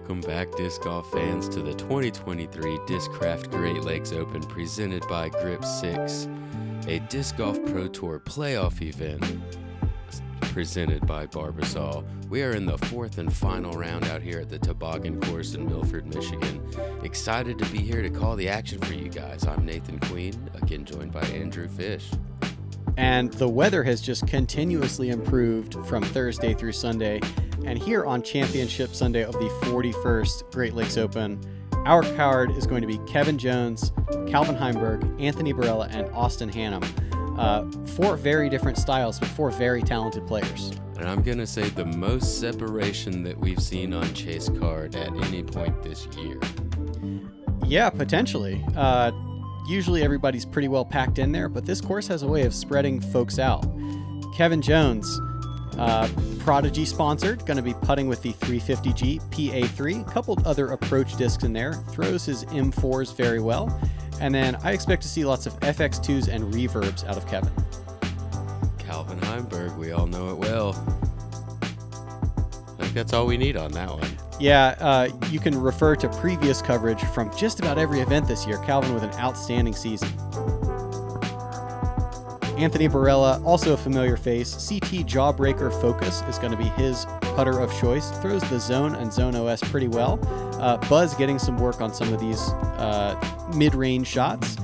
Welcome back, disc golf fans, to the 2023 Discraft Great Lakes Open presented by Grip 6, a disc golf pro tour playoff event presented by Barbasol. We are in the fourth and final round out here at the Toboggan course in Milford, Michigan. Excited to be here to call the action for you guys. I'm Nathan Queen, again joined by Andrew Fish. And the weather has just continuously improved from Thursday through Sunday. And here on Championship Sunday of the 41st Great Lakes Open, our card is going to be Kevin Jones, Calvin Heimburg, Anthony Barela, and Austin Hannum. Four very different styles, but four very talented players. And I'm going to say the most separation that we've seen on Chase Card at any point this year. Yeah, potentially. Usually everybody's pretty well packed in there, but this course has a way of spreading folks out. Kevin Jones, Prodigy sponsored, going to be putting with the 350G PA3, a couple other approach discs in there, throws his M4s very well, and then I expect to see lots of FX2s and reverbs out of Kevin. Calvin Heimburg, we all know it well. I think that's all we need on that one. Yeah, you can refer to previous coverage from just about every event this year. Calvin with an outstanding season. Anthony Barela, also a familiar face. CT Jawbreaker Focus is going to be his putter of choice. Throws the Zone and Zone OS pretty well. Buzz getting some work on some of these mid-range shots.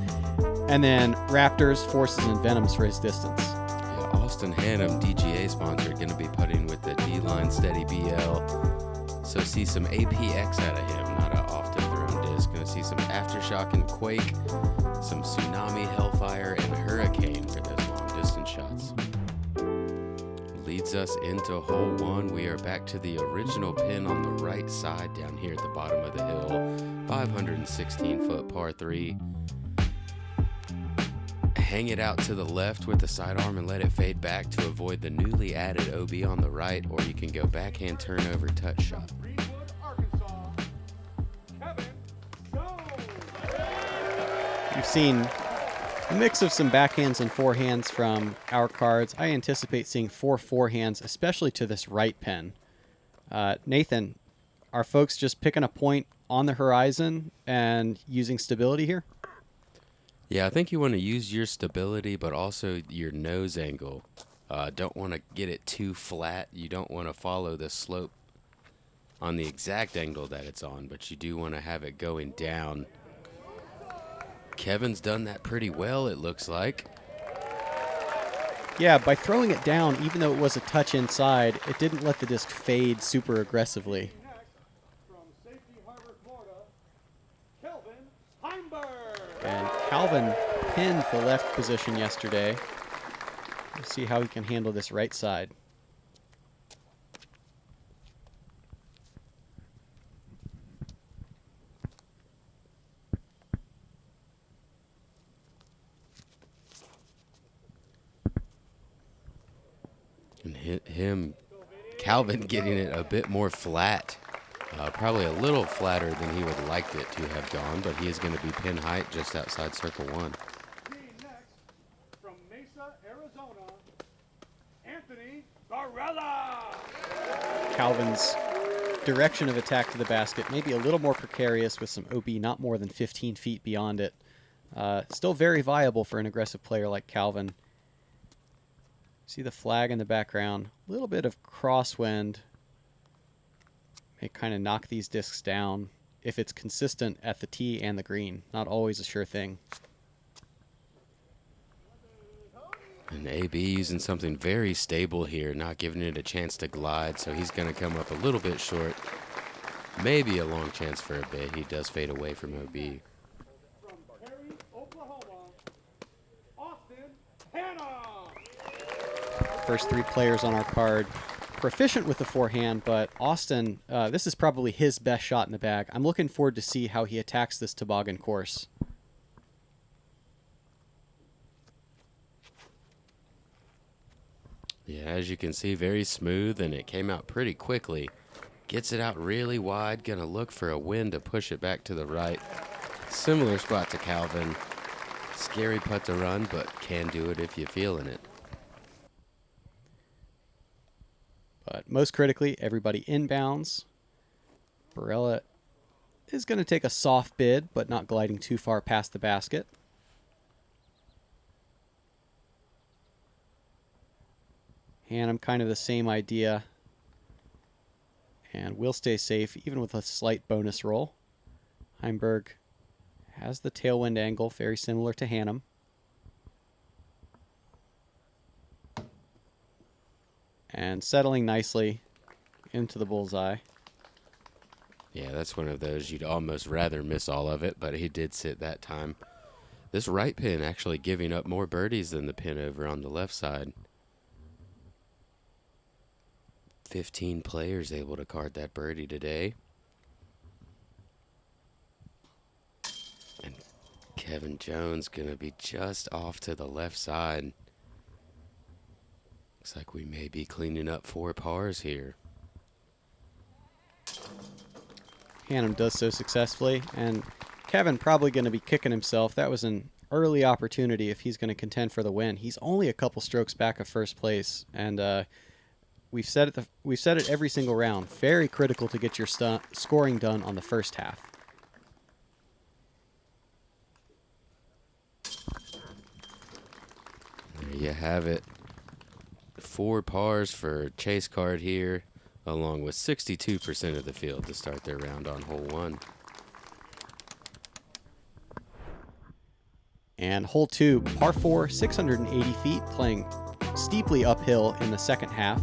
And then Raptors, Forces, and Venoms for his distance. Yeah, Austin Hannum, DGA sponsored, going to be putting with the D-Line Steady BL. So see some APX out of him, not an often thrown disc. Going to see some Aftershock and Quake, some Tsunami, Hellfire, and Hurricane for those long-distance shots. Leads us into hole one. We are back to the original pin on the right side down here at the bottom of the hill. 516-foot par 3. Hang it out to the left with the sidearm and let it fade back to avoid the newly added OB on the right, or you can go backhand turnover touch shot. You've seen a mix of some backhands and forehands from our cards. I anticipate seeing four forehands, especially to this right pin. Nathan, are folks just picking a point on the horizon and using stability here? Yeah, I think you want to use your stability, but also your nose angle. Don't want to get it too flat. You don't want to follow the slope on the exact angle that it's on, but you do want to have it going down. Kevin's done that pretty well, it looks like. Yeah, by throwing it down, even though it was a touch inside, it didn't let the disc fade super aggressively. And Calvin pinned the left position yesterday. We'll see how he can handle this right side. And Calvin getting it a bit more flat. Probably a little flatter than he would like it to have gone, but he is going to be pin height just outside circle one. Next, from Mesa, Arizona, Anthony Barela. Calvin's direction of attack to the basket maybe a little more precarious with some OB not more than 15 feet beyond it. Still very viable for an aggressive player like Calvin. See the flag in the background. A little bit of crosswind may kind of knock these discs down if it's consistent at the tee and the green. Not always a sure thing. And AB using something very stable here, not giving it a chance to glide, so he's going to come up a little bit short. Maybe a long chance for a bit. He does fade away from OB. From Perry, Oklahoma, Austin Hannum. First three players on our card proficient with the forehand, but Austin, this is probably his best shot in the bag. I'm looking forward to see how he attacks this toboggan course. Yeah, as you can see, very smooth, and it came out pretty quickly. Gets it out really wide, gonna look for a wind to push it back to the right. Similar spot to Calvin. Scary putt to run, but can do it if you're feeling it. But most critically, everybody inbounds. Barela is going to take a soft bid, but not gliding too far past the basket. Hannum, kind of the same idea. And will stay safe, even with a slight bonus roll. Heimburg has the tailwind angle, very similar to Hannum. And settling nicely into the bullseye. Yeah, that's one of those you'd almost rather miss all of it, but he did sit that time. This right pin actually giving up more birdies than the pin over on the left side. 15 players able to card that birdie today. And Kevin Jones going to be just off to the left side. Looks like we may be cleaning up 4 pars here. Hannum does so successfully, and Kevin probably going to be kicking himself. That was an early opportunity if he's going to contend for the win. He's only a couple strokes back of first place, and we've said it every single round. Very critical to get your scoring done on the first half. There you have it. 4 pars for Chase Card here, along with 62% of the field to start their round on hole 1. And hole 2, par 4, 680 feet, playing steeply uphill in the second half.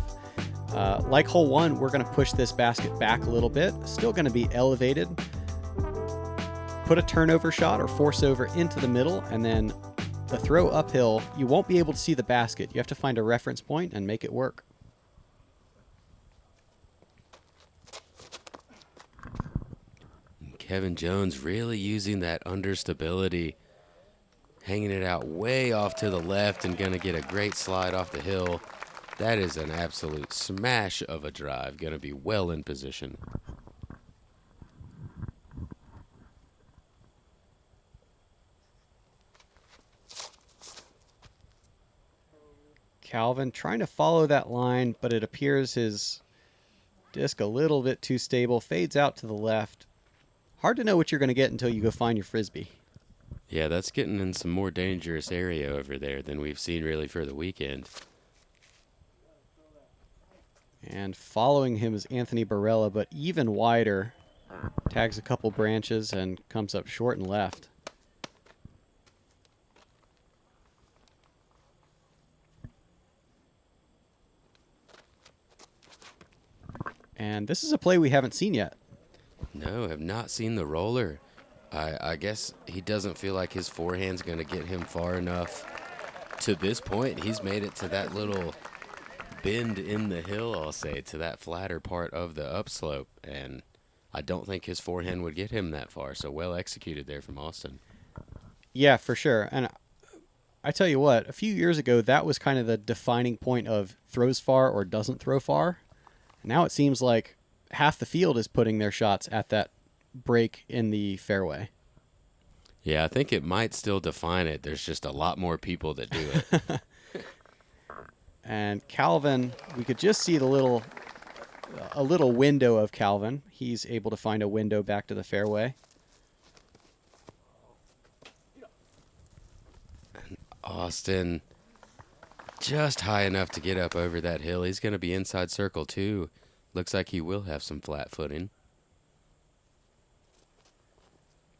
Like hole 1, we're going to push this basket back a little bit. Still going to be elevated. Put a turnover shot or force over into the middle, and then the throw uphill. You won't be able to see the basket. You have to find a reference point and make it work. Kevin Jones really using that understability, hanging it out way off to the left and going to get a great slide off the hill. That is an absolute smash of a drive, going to be well in position. Calvin trying to follow that line, but it appears his disc a little bit too stable. Fades out to the left. Hard to know what you're going to get until you go find your Frisbee. Yeah, that's getting in some more dangerous area over there than we've seen really for the weekend. And following him is Anthony Barela, but even wider. Tags a couple branches and comes up short and left. And this is a play we haven't seen yet. No, have not seen the roller. I guess he doesn't feel like his forehand's going to get him far enough. To this point, he's made it to that little bend in the hill, I'll say, to that flatter part of the upslope. And I don't think his forehand would get him that far. So well executed there from Austin. Yeah, for sure. And I tell you what, a few years ago, that was kind of the defining point of throws far or doesn't throw far. Now it seems like half the field is putting their shots at that break in the fairway. Yeah, I think it might still define it. There's just a lot more people that do it. And Calvin, we could just see a little window of Calvin. He's able to find a window back to the fairway. And Austin just high enough to get up over that hill. He's going to be inside circle too. Looks like he will have some flat footing.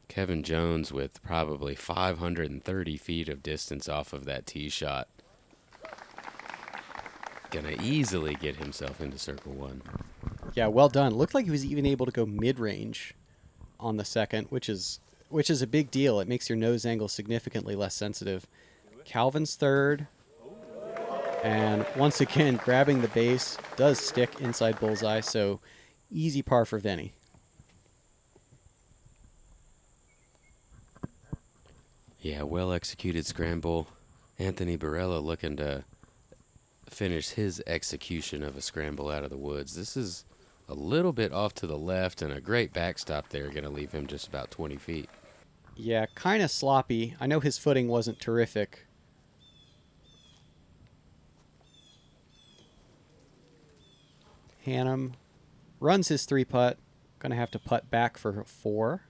Kevin Jones with probably 530 feet of distance off of that tee shot. Gonna easily get himself into circle 1. Yeah, well done. Looked like he was even able to go mid-range on the second, which is a big deal. It makes your nose angle significantly less sensitive. Calvin's third. And once again, grabbing the base does stick inside bullseye, so easy par for Vinny. Yeah, well executed scramble. Anthony Barela looking to finish his execution of a scramble out of the woods. This is a little bit off to the left, and a great backstop there, going to leave him just about 20 feet. Yeah, kind of sloppy. I know his footing wasn't terrific. Hannum runs his 3-putt, Gonna have to putt back for 4.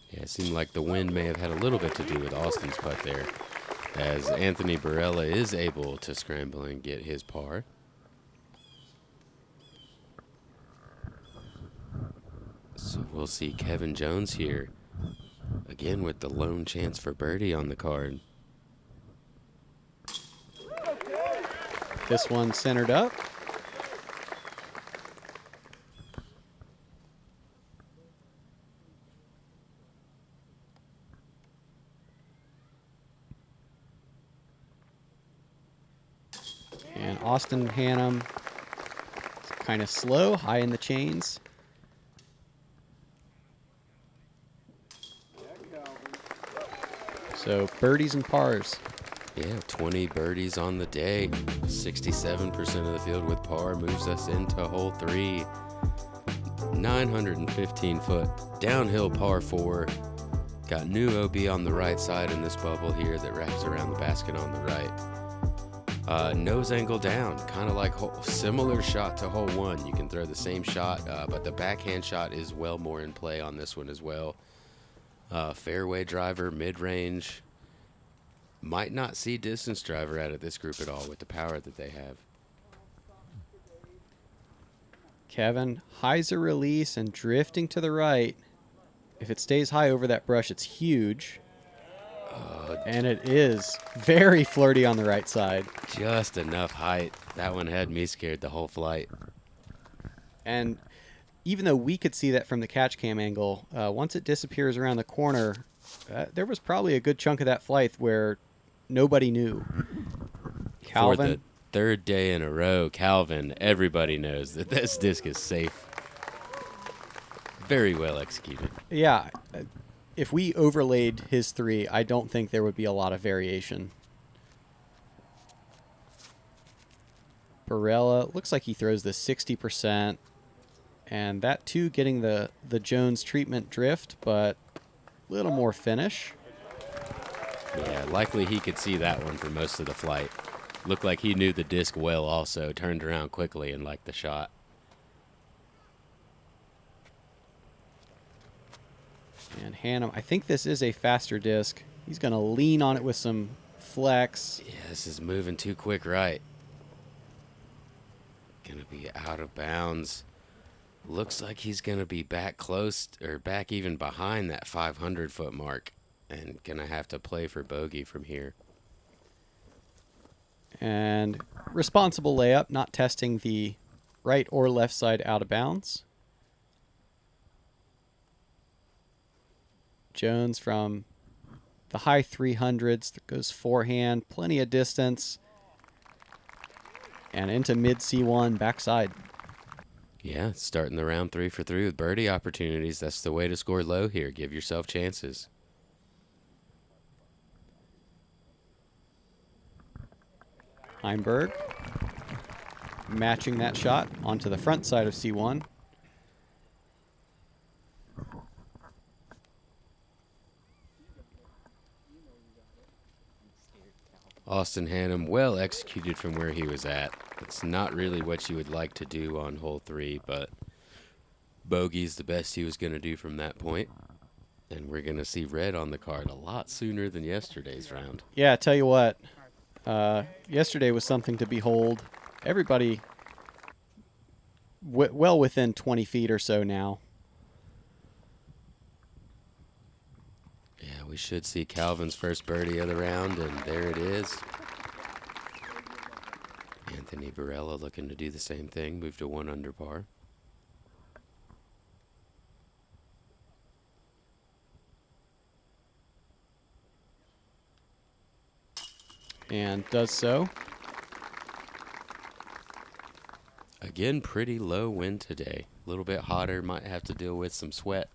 Yeah, it seemed like the wind may have had a little bit to do with Austin's putt there, as Anthony Barela is able to scramble and get his par. So we'll see Kevin Jones here, again with the lone chance for birdie on the card. This one centered up. And Austin Hannum, kind of slow, high in the chains. So birdies and pars. Yeah, 20 birdies on the day. 67% of the field with par moves us into hole 3. 915 foot downhill par 4. Got new OB on the right side in this bubble here that wraps around the basket on the right. Nose angle down, kind of like similar shot to hole 1. You can throw the same shot, but the backhand shot is well more in play on this one as well. Fairway driver, mid-range. Might not see distance driver out of this group at all with the power that they have. Kevin, hyzer release and drifting to the right. If it stays high over that brush, it's huge. And it is very flirty on the right side. Just enough height. That one had me scared the whole flight. And even though we could see that from the catch cam angle, once it disappears around the corner, there was probably a good chunk of that flight where nobody knew. Calvin, For the third day in a row, Calvin, everybody knows that this disc is safe. Very well executed. Yeah. If we overlaid his 3, I don't think there would be a lot of variation. Barela, looks like he throws this 60%. And that too getting the Jones treatment drift, but a little more finish. Yeah, likely he could see that one for most of the flight. Looked like he knew the disc well also, turned around quickly and liked the shot. And Hannum, I think this is a faster disc. He's going to lean on it with some flex. Yeah, this is moving too quick right. Gonna be out of bounds. Looks like he's gonna be back close, or back even behind that 500-foot mark, and gonna have to play for bogey from here. And responsible layup, not testing the right or left side out of bounds. Jones from the high 300s, goes forehand, plenty of distance, and into mid C1 backside. Yeah, starting the round 3 for 3 with birdie opportunities. That's the way to score low here. Give yourself chances. Heimburg matching that shot onto the front side of C1. Austin Hannum, well executed from where he was at. It's not really what you would like to do on hole 3, but bogey's the best he was going to do from that point. And we're going to see red on the card a lot sooner than yesterday's round. Yeah, I tell you what, yesterday was something to behold. Everybody well within 20 feet or so now. Yeah, we should see Calvin's first birdie of the round, and there it is. Anthony Barela looking to do the same thing, move to 1 under par. And does so. Again, pretty low wind today. A little bit hotter, might have to deal with some sweat.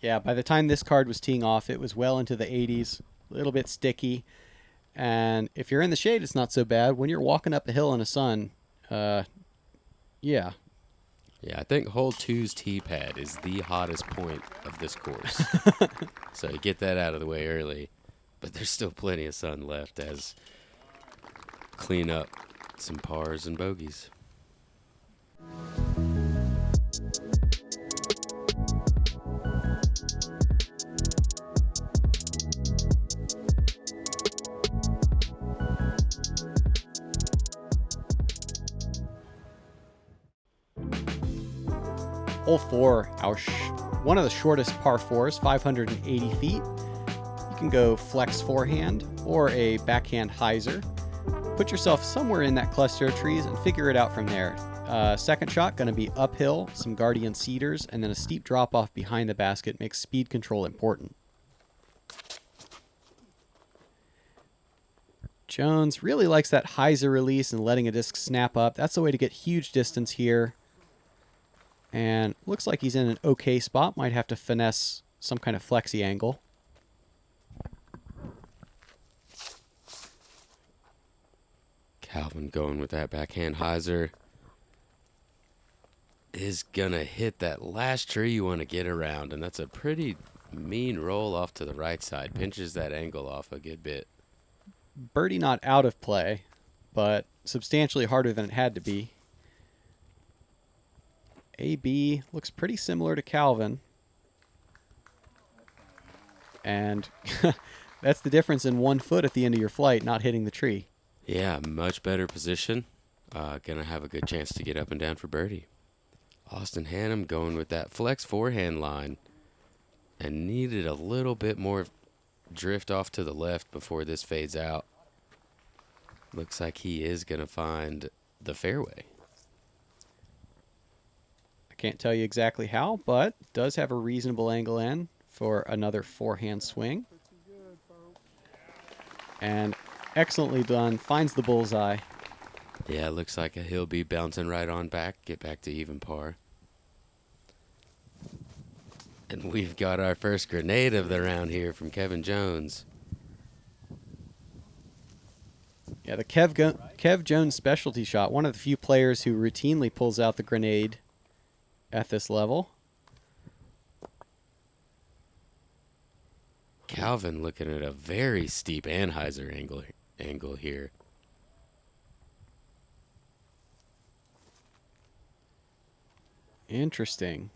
Yeah, by the time this card was teeing off, it was well into the 80s, a little bit sticky. And if you're in the shade, it's not so bad. When you're walking up a hill in the sun, yeah. Yeah, I think hole 2's tee pad is the hottest point of this course. So get that out of the way early. But there's still plenty of sun left as clean up some pars and bogeys. Hole 4, one of the shortest par 4s, 580 feet. You can go flex forehand or a backhand hyzer. Put yourself somewhere in that cluster of trees and figure it out from there. Second shot going to be uphill, some guardian cedars, and then a steep drop off behind the basket makes speed control important. Jones really likes that hyzer release and letting a disc snap up. That's the way to get huge distance here. And looks like he's in an okay spot. Might have to finesse some kind of flexi angle. Calvin going with that backhand hyzer. Is going to hit that last tree you want to get around. And that's a pretty mean roll off to the right side. Pinches that angle off a good bit. Birdie not out of play, but substantially harder than it had to be. AB looks pretty similar to Calvin. And that's the difference in 1 foot at the end of your flight, not hitting the tree. Yeah, much better position. Going to have a good chance to get up and down for birdie. Austin Hannum going with that flex forehand line. And needed a little bit more drift off to the left before this fades out. Looks like he is going to find the fairway. I can't tell you exactly how, but does have a reasonable angle in for another forehand swing. And excellently done. Finds the bullseye. Yeah, looks like he'll be bouncing right on back, get back to even par. And we've got our first grenade of the round here from Kevin Jones. Yeah, the Kev Jones specialty shot. One of the few players who routinely pulls out the grenade at this level. Calvin looking at a very steep anhyzer angle here. Interesting.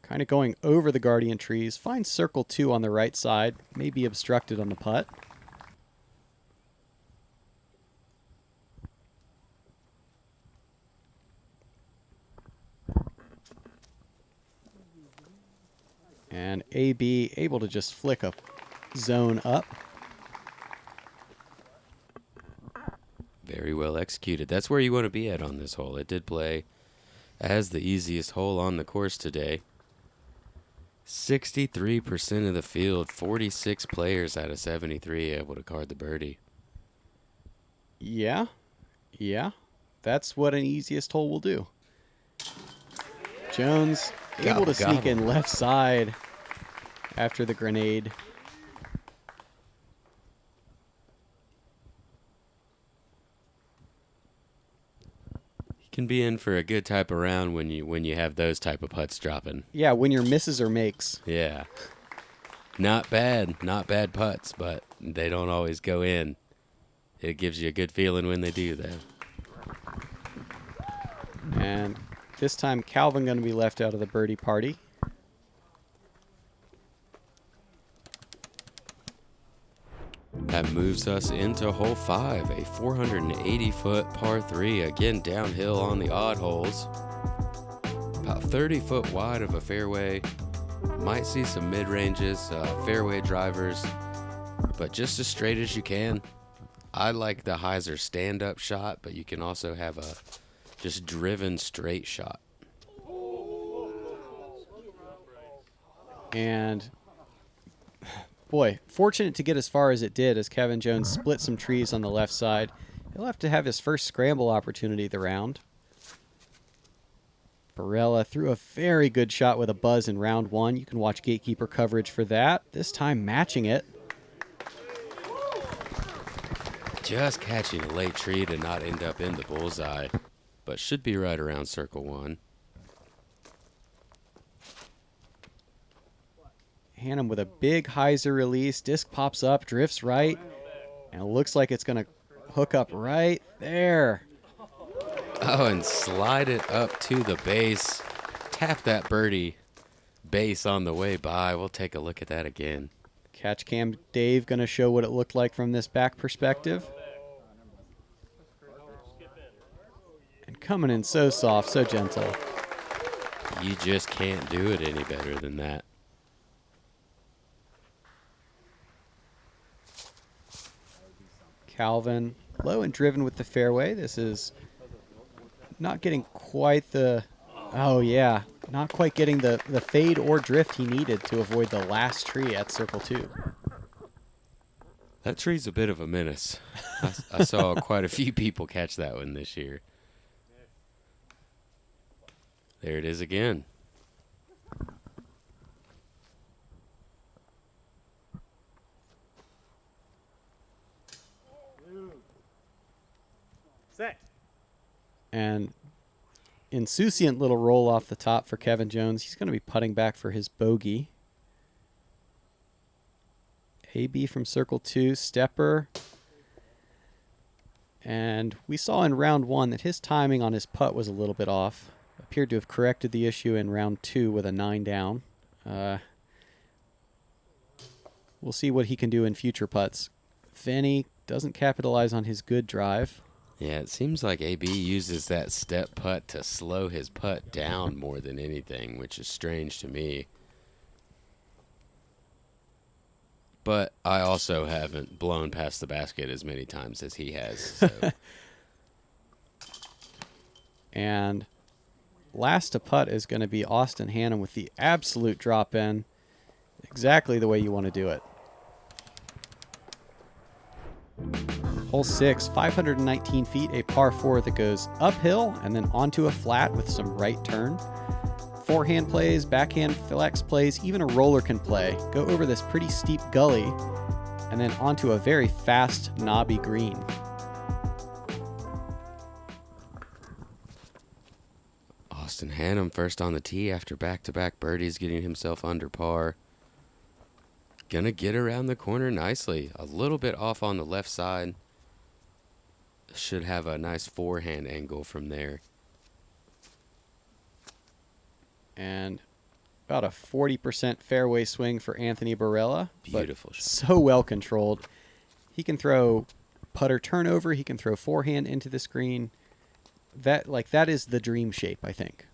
Kind of going over the guardian trees. Finds circle 2 on the right side. May be obstructed on the putt. And AB able to just flick a zone up. Very well executed. That's where you want to be at on this hole. It did play as the easiest hole on the course today. 63% of the field, 46 players out of 73 able to card the birdie. Yeah. That's what an easiest hole will do. Jones able to sneak in left side after the grenade. You can be in for a good type of round when you have those type of putts dropping. Yeah, when your misses or makes. Yeah. Not bad putts, but they don't always go in. It gives you a good feeling when they do, though. And this time Calvin going to be left out of the birdie party. That moves us into hole 5, a 480-foot par 3, again downhill on the odd holes. About 30 foot wide of a fairway. Might see some mid-ranges, fairway drivers, but just as straight as you can. I like the hyzer stand-up shot, but you can also have a just driven straight shot. And boy, fortunate to get as far as it did as Kevin Jones split some trees on the left side. He'll have to have his first scramble opportunity of the round. Barela threw a very good shot with a buzz in round 1. You can watch Gatekeeper coverage for that. This time matching it. Just catching a late tree to not end up in the bullseye, but should be right around circle 1. Hannum with a big hyzer release. Disc pops up, drifts right, and it looks like it's going to hook up right there. Oh, and slide it up to the base. Tap that birdie base on the way by. We'll take a look at that again. Catch cam Dave going to show what it looked like from this back perspective. And coming in so soft, so gentle. You just can't do it any better than that. Calvin, low and driven with the fairway. This is not getting quite the, oh yeah, not quite getting the fade or drift he needed to avoid the last tree at circle 2. That tree's a bit of a menace. I saw quite a few people catch that one this year. There it is again. Set. And insouciant little roll off the top for Kevin Jones. He's going to be putting back for his bogey. AB from circle 2, stepper. And we saw in round 1 that his timing on his putt was a little bit off. Appeared to have corrected the issue in round 2 with a 9 down. We'll see what he can do in future putts. Vinny doesn't capitalize on his good drive. Yeah, it seems like AB uses that step putt to slow his putt down more than anything, which is strange to me. But I also haven't blown past the basket as many times as he has. So. And last to putt is going to be Austin Hannum with the absolute drop in. Exactly the way you want to do it. Hole 6, 519 feet, a par 4 that goes uphill and then onto a flat with some right turn. Forehand plays, backhand flex plays, even a roller can play. Go over this pretty steep gully and then onto a very fast, knobby green. Austin Hannum first on the tee after back-to-back birdies, getting himself under par. Gonna get around the corner nicely. A little bit off on the left side. Should have a nice forehand angle from there. And about a 40% fairway swing for Anthony Barela. Beautiful shot. So well controlled. He can throw putter turnover. He can throw forehand into the screen. That is the dream shape, I think.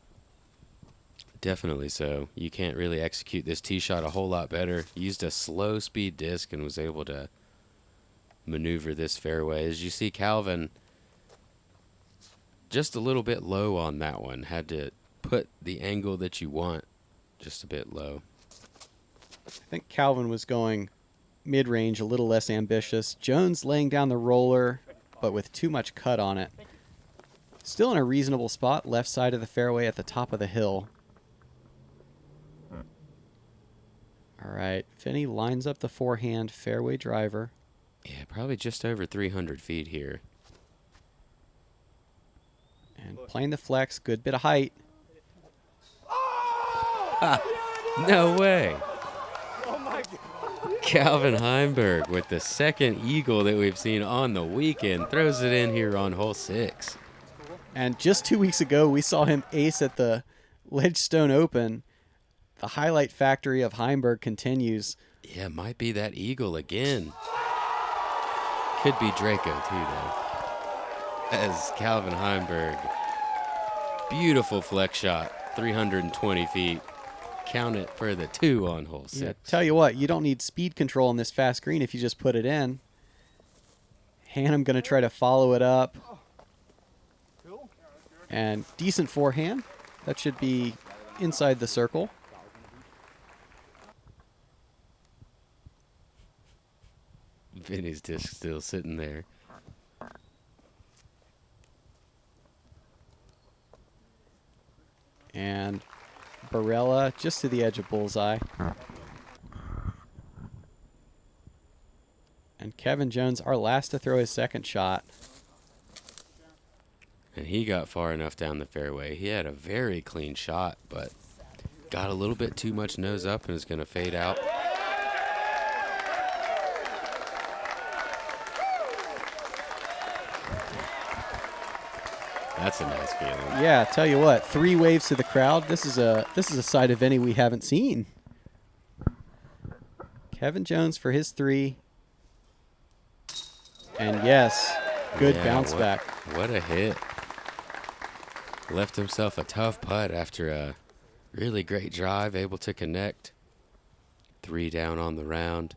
Definitely so. You can't really execute this tee shot a whole lot better. Used a slow speed disc and was able to maneuver this fairway. As you see, Calvin just a little bit low on that one. Had to put the angle that you want just a bit low. I think Calvin was going mid-range, a little less ambitious. Jones laying down the roller, but with too much cut on it. Still in a reasonable spot, left side of the fairway at the top of the hill. All right, Finney lines up the forehand fairway driver. Yeah, probably just over 300 feet here. And playing the flex, good bit of height. No way. Oh my God. Calvin Heimburg with the second eagle that we've seen on the weekend. Throws it in here on hole 6. And just 2 weeks ago, we saw him ace at the Ledgestone Open. The highlight factory of Heimburg continues. Yeah, might be that eagle again. Could be Draco too, though. As Calvin Heimburg. Beautiful flex shot. 320 feet. Count it for the 2 on hole 6. Yeah, tell you what, you don't need speed control on this fast green if you just put it in. Hannum going to try to follow it up. And decent forehand. That should be inside the circle. Vinny's disc still sitting there. And Barela just to the edge of bullseye. And Kevin Jones, our last to throw his second shot. And he got far enough down the fairway. He had a very clean shot, but got a little bit too much nose up and is going to fade out. That's a nice feeling. Yeah, tell you what, 3 waves to the crowd. This is a side of any we haven't seen. Kevin Jones for his 3. And yes, good bounce back. What a hit. Left himself a tough putt after a really great drive, able to connect. 3 down on the round.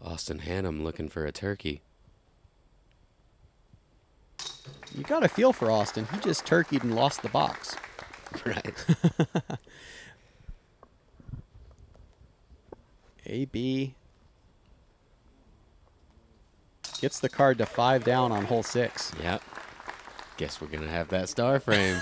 Austin Hannum looking for a turkey. You got a feel for Austin. He just turkeyed and lost the box. Right. AB gets the card to 5 down on hole 6. Yep. Guess we're going to have that star frame.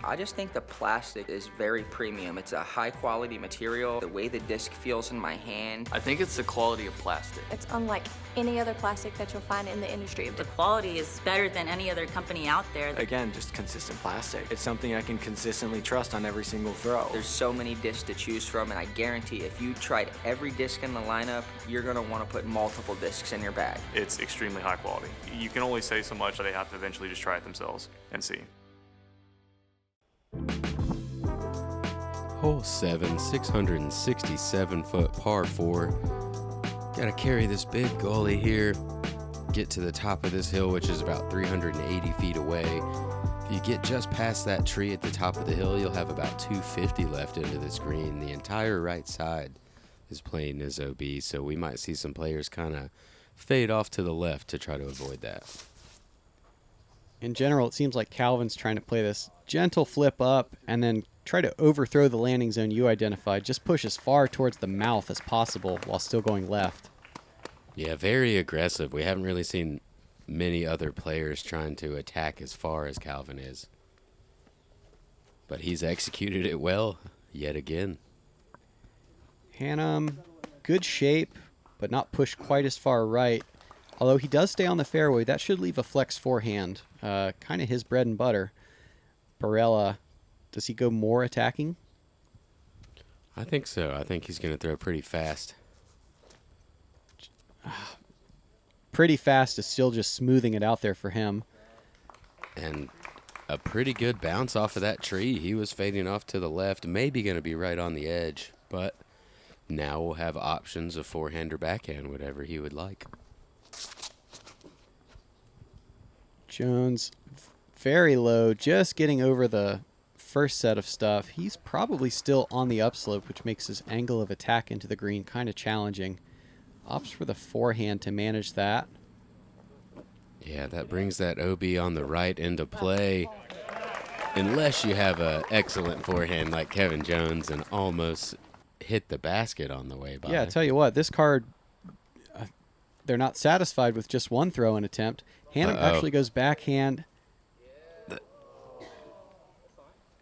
I just think the plastic is very premium. It's a high quality material. The way the disc feels in my hand. I think it's the quality of plastic. It's unlike any other plastic that you'll find in the industry. The quality is better than any other company out there. Again, just consistent plastic. It's something I can consistently trust on every single throw. There's so many discs to choose from, and I guarantee if you tried every disc in the lineup, you're gonna wanna put multiple discs in your bag. It's extremely high quality. You can only say so much, they have to eventually just try it themselves and see. Hole 7, 667-foot par 4. Got to carry this big gully here. Get to the top of this hill, which is about 380 feet away. If you get just past that tree at the top of the hill, you'll have about 250 left into this green. The entire right side is playing as OB, so we might see some players kind of fade off to the left to try to avoid that. In general, it seems like Calvin's trying to play this gentle flip up and then try to overthrow the landing zone you identified. Just push as far towards the mouth as possible while still going left. Yeah, very aggressive. We haven't really seen many other players trying to attack as far as Calvin is. But he's executed it well yet again. Hannum, good shape, but not pushed quite as far right. Although he does stay on the fairway, that should leave a flex forehand. Kind of his bread and butter. Barela, does he go more attacking? I think so. I think he's going to throw pretty fast. Pretty fast is still just smoothing it out there for him. And a pretty good bounce off of that tree. He was fading off to the left, maybe going to be right on the edge. But now we'll have options of forehand or backhand, whatever he would like. Jones, very low, just getting over the first set of stuff. He's probably still on the upslope, which makes his angle of attack into the green kind of challenging. Opts for the forehand to manage that. Yeah, that brings that OB on the right into play. Unless you have an excellent forehand like Kevin Jones and almost hit the basket on the way by. Yeah, I tell you what, this card, they're not satisfied with just one throw-in attempt. Hannum actually goes backhand.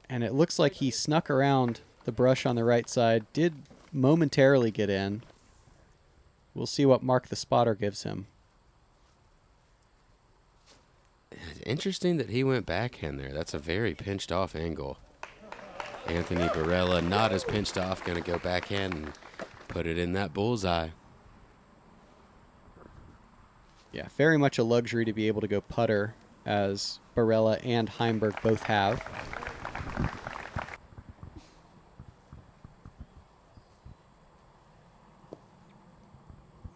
And it looks like he snuck around the brush on the right side, did momentarily get in. We'll see what Mark the spotter gives him. It's interesting that he went backhand there. That's a very pinched off angle. Anthony Barela, not as pinched off, going to go backhand and put it in that bullseye. Yeah, very much a luxury to be able to go putter, as Barela and Heimburg both have.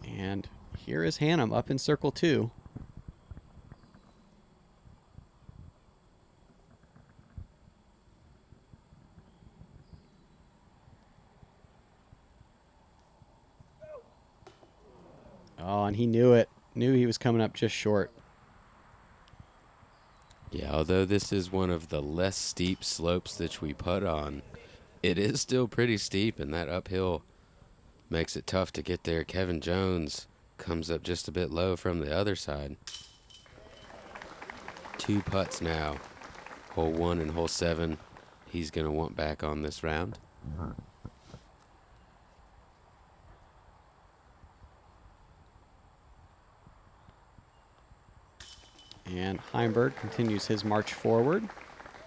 And here is Hannum up in circle 2. Oh, and he knew it. Knew he was coming up just short. Yeah, although this is one of the less steep slopes that we putt on, it is still pretty steep, and that uphill makes it tough to get there. Kevin Jones comes up just a bit low from the other side. 2 putts now. Hole 1 and hole 7. He's going to want back on this round. And Heimburg continues his march forward.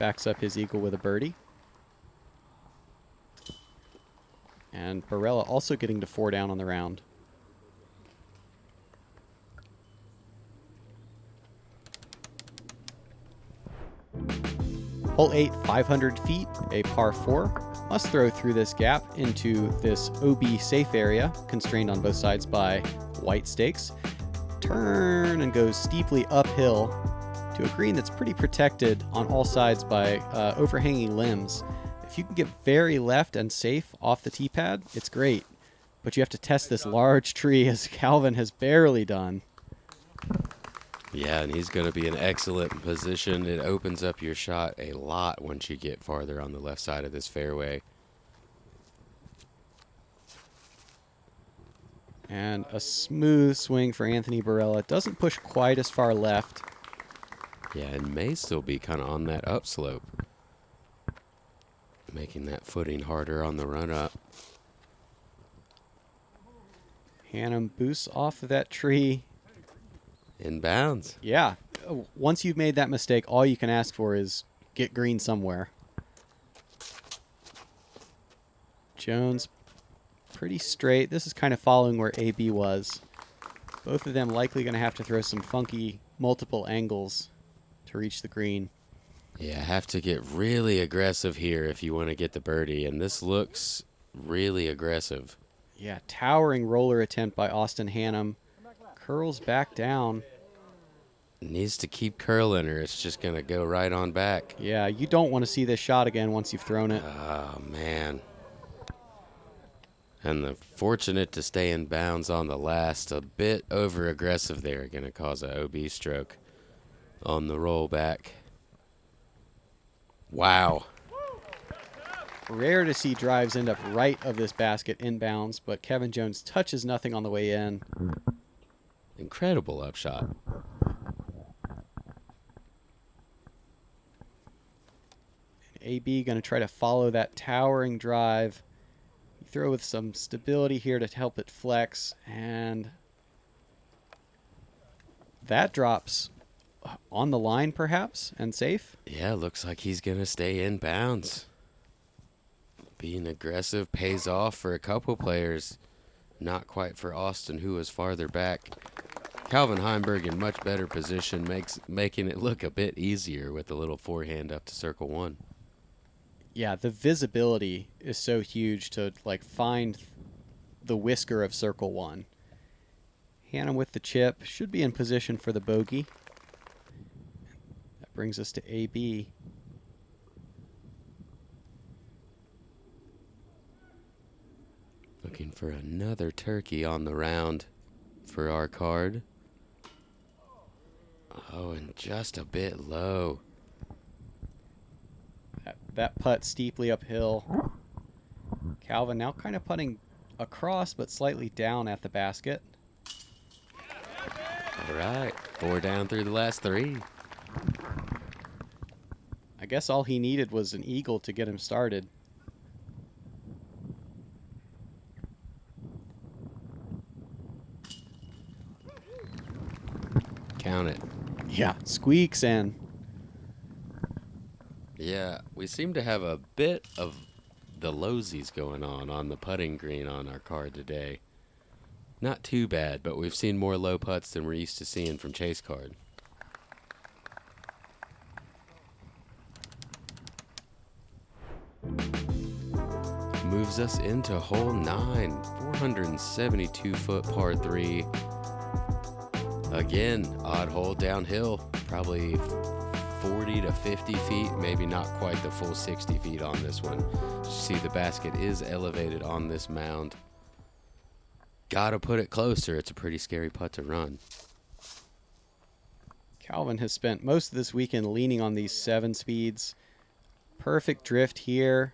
Backs up his eagle with a birdie. And Barela also getting to 4 down on the round. Hole 8, 500 feet, a par 4. Must throw through this gap into this OB safe area, constrained on both sides by white stakes. Turn and goes steeply uphill to a green that's pretty protected on all sides by overhanging limbs. If you can get very left and safe off the tee pad, it's great. But you have to test this large tree, as Calvin has barely done. Yeah, and he's going to be in excellent position. It opens up your shot a lot once you get farther on the left side of this fairway. And a smooth swing for Anthony Barela. Doesn't push quite as far left. Yeah, and may still be kind of on that upslope, making that footing harder on the run-up. Hannum boosts off of that tree. In bounds. Yeah. Once you've made that mistake, all you can ask for is get green somewhere. Jones, pretty straight. This is kind of following where AB was. Both of them likely going to have to throw some funky multiple angles to reach the green. Yeah, have to get really aggressive here if you want to get the birdie, and this looks really aggressive. Yeah, towering roller attempt by Austin Hannum. Curls back down. Needs to keep curling or it's just going to go right on back. Yeah, you don't want to see this shot again once you've thrown it. Oh, man. And the fortunate to stay in bounds on the last. A bit over-aggressive there. Going to cause an OB stroke on the rollback. Wow. Rare to see drives end up right of this basket inbounds, but Kevin Jones touches nothing on the way in. Incredible upshot. AB going to try to follow that towering drive. You throw with some stability here to help it flex, and that drops on the line perhaps and safe. Yeah, looks like he's going to stay in bounds. Being aggressive pays off for a couple players. Not quite for Austin, who was farther back. Calvin Heimburg in much better position, making it look a bit easier with the little forehand up to circle one. Yeah, the visibility is so huge to like find the whisker of circle one. Hannum with the chip should be in position for the bogey. That brings us to AB. Looking for another turkey on the round for our card. Oh, and just a bit low. That putt steeply uphill. Calvin now kind of putting across but slightly down at the basket. All right, 4 down through the last 3. I guess all he needed was an eagle to get him started. Count it. Yeah, squeaks in. Yeah, we seem to have a bit of the lowsies going on the putting green on our card today. Not too bad, but we've seen more low putts than we're used to seeing from Chase card. Moves us into hole 9, 472-foot par 3. Again, odd hole downhill, probably 40 to 50 feet, maybe not quite the full 60 feet on this one. See, the basket is elevated on this mound. Gotta put it closer. It's a pretty scary putt to run. Calvin has spent most of this weekend leaning on these 7 speeds. Perfect drift here.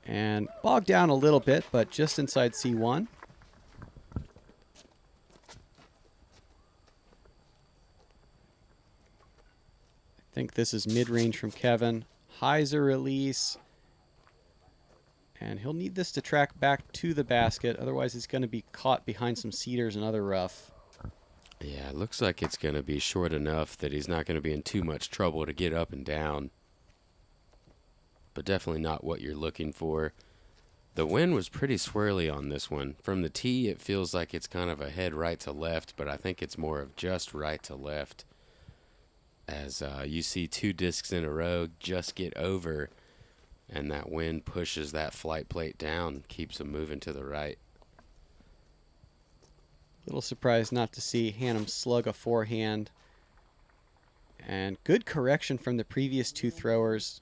And bogged down a little bit, but just inside C1. I think this is mid-range from Kevin. Hyzer release. And he'll need this to track back to the basket. Otherwise, he's going to be caught behind some cedars and other rough. Yeah, it looks like it's going to be short enough that he's not going to be in too much trouble to get up and down. But definitely not what you're looking for. The wind was pretty swirly on this one. From the tee, it feels like it's kind of a head right to left, but I think it's more of just right to left. as you see 2 discs in a row just get over, and that wind pushes that flight plate down, keeps them moving to the right. Little surprised not to see Hannum slug a forehand. And good correction from the previous 2 throwers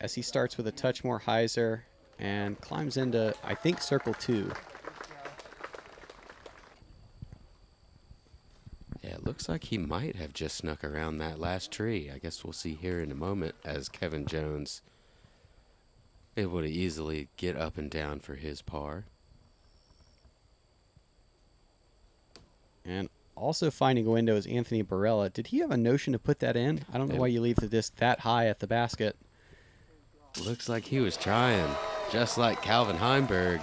as he starts with a touch more hyzer and climbs into, I think, circle 2. Yeah, it looks like he might have just snuck around that last tree. I guess we'll see here in a moment as Kevin Jones able to easily get up and down for his par. And also finding a window is Anthony Barela. Did he have a notion to put that in? I don't know why you leave the disc that high at the basket. Looks like he was trying, just like Calvin Heimburg.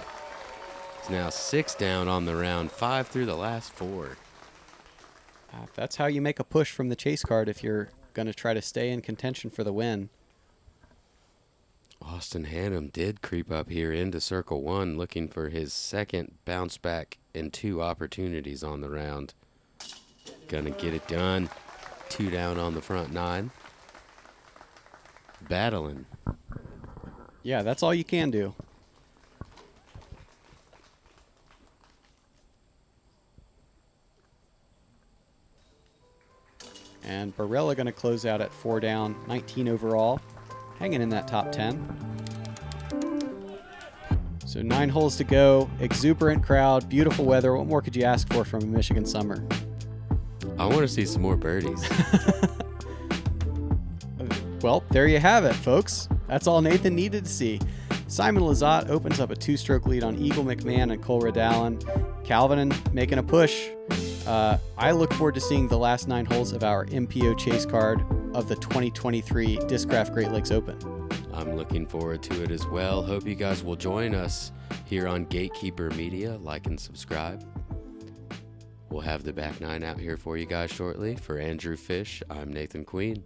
He's now 6 down on the round, 5 through the last 4. That's how you make a push from the chase card if you're going to try to stay in contention for the win. Austin Hannum did creep up here into circle 1, looking for his second bounce back and 2 opportunities on the round. Gonna get it done. 2 down on the front 9. Battling. Yeah, that's all you can do. And Barela going to close out at 4 down, 19 overall, hanging in that top 10. So 9 holes to go, exuberant crowd, beautiful weather. What more could you ask for from a Michigan summer? I want to see some more birdies. Well, there you have it, folks. That's all Nathan needed to see. Simon Lizotte opens up a 2-stroke lead on Eagle McMahon and Cole Redallen. Calvin making a push. I look forward to seeing the last 9 holes of our MPO chase card of the 2023 Discraft Great Lakes Open. I'm looking forward to it as well. Hope you guys will join us here on Gatekeeper Media. Like and subscribe. We'll have the back 9 out here for you guys shortly. For Andrew Fish, I'm Nathan Queen.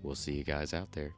We'll see you guys out there.